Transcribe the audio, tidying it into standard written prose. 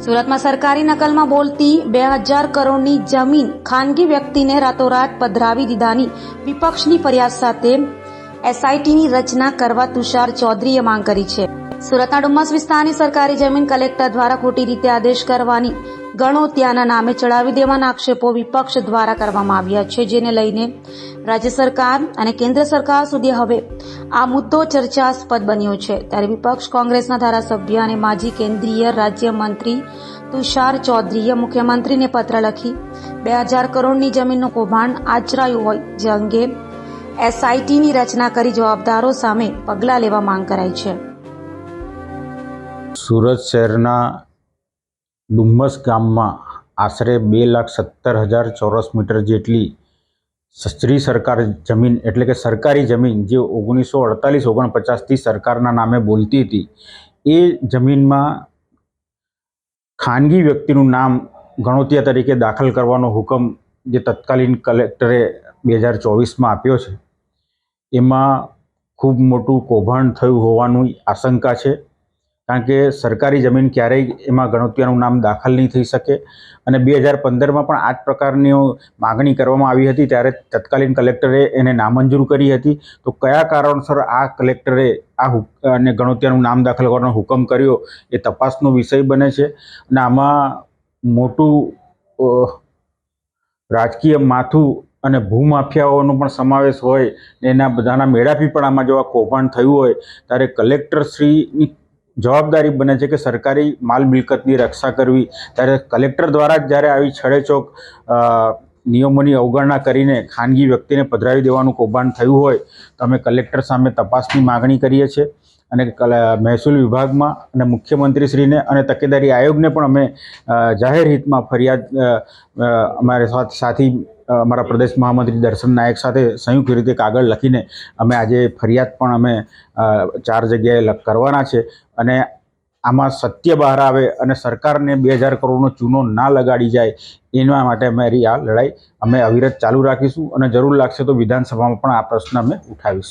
સુરતમાં સરકારી નકલમાં બોલતી 2000 કરોડની જમીન ખાનગી વ્યક્તિને રાતોરાત પધરાવી દીધાની વિપક્ષની ફરિયાદ સાથે એસઆઈટીની રચના કરવા તુષાર ચૌધરીએ માંગ કરી છે. સુરતના ડુમ્મસ વિસ્તારની સરકારી જમીન કલેક્ટર દ્વારા ખોટી રીતે આદેશ કરવાની ગણોત્યાના નામે ચડાવી દેવાના આક્ષેપો વિપક્ષ દ્વારા કરવામાં આવ્યા છે, જેને લઈને રાજ્ય સરકાર અને કેન્દ્ર સરકાર સુધી હવે આ મુદ્દો ચર્ચાસ્પદ બન્યો છે. ત્યારે વિપક્ષ કોંગ્રેસના ધારાસભ્ય અને માજી કેન્દ્રીય રાજ્યમંત્રી તુષાર ચૌધરીએ મુખ્યમંત્રીને પત્ર લખી 2000 કરોડની જમીનનું કૌભાંડ આચરાયું હોય જે અંગે એસઆઈટીની રચના કરી જવાબદારો સામે પગલાં લેવા માંગ કરાઈ છે. સુરત શહેરના ડુમ્મસ ગામમાં આશરે 2,17,000 ચોરસ મીટર જેટલી શ્રી સરકાર જમીન એટલે કે સરકારી જમીન જે 1948-49થી સરકારના નામે બોલતી હતી, એ જમીનમાં ખાનગી વ્યક્તિનું નામ ગણોતિયા તરીકે દાખલ કરવાનો હુકમ જે તત્કાલીન કલેક્ટરે 2024માં આપ્યો છે, એમાં ખૂબ મોટું કૌભાંડ થયું હોવાની આશંકા છે. કારણ કે સરકારી જમીન ક્યારેય એમાં ગણોતિયાનું નામ દાખલ નહીં થઈ શકે અને 2015માં પણ આ જ પ્રકારની માગણી કરવામાં આવી હતી, ત્યારે તત્કાલીન કલેક્ટરે એને નામંજૂર કરી હતી. તો કયા કારણસર આ કલેક્ટરે અને ગણોતિયાનું નામ દાખલ કરવાનો હુકમ કર્યો એ તપાસનો વિષય બને છે. અને આમાં મોટું રાજકીય માથું અને ભૂમાફિયાઓનો પણ સમાવેશ હોય ને એના બધાના મેળાપી પણ આમાં જો આ કૌભાંડ થયું હોય ત્યારે કલેક્ટરશ્રીની જવાબદારી બને છે કે સરકારી માલ મિલકતની રક્ષા કરવી. ત્યારે કલેક્ટર દ્વારા જ જ્યારે આવી છડેચોક નિયમોની અવગણના કરીને ખાનગી વ્યક્તિને પધરાવી દેવાનું કૌભાંડ થયું હોય તો અમે કલેક્ટર સામે તપાસની માગણી કરીએ છીએ અને મહેસૂલ વિભાગમાં અને મુખ્યમંત્રીશ્રીને અને તકેદારી આયોગને પણ અમે જાહેર હિતમાં ફરિયાદ અમારે સાથી અમારા પ્રદેશ મહામંત્રી દર્શન નાયક સાથે સંયુક્ત રીતે કાગળ લખીને અમે આજે ફરિયાદ પણ અમે 4 જગ્યાએ કરવાના છે. અને આમાં સત્ય બહાર આવે અને સરકારને 2000 કરોડનો ચૂનો ના લગાડી જાય એના માટે અમારી આ લડાઈ અમે અવિરત ચાલુ રાખીશું અને જરૂર લાગશે તો વિધાનસભામાં પણ આ પ્રશ્ન અમે ઉઠાવીશું.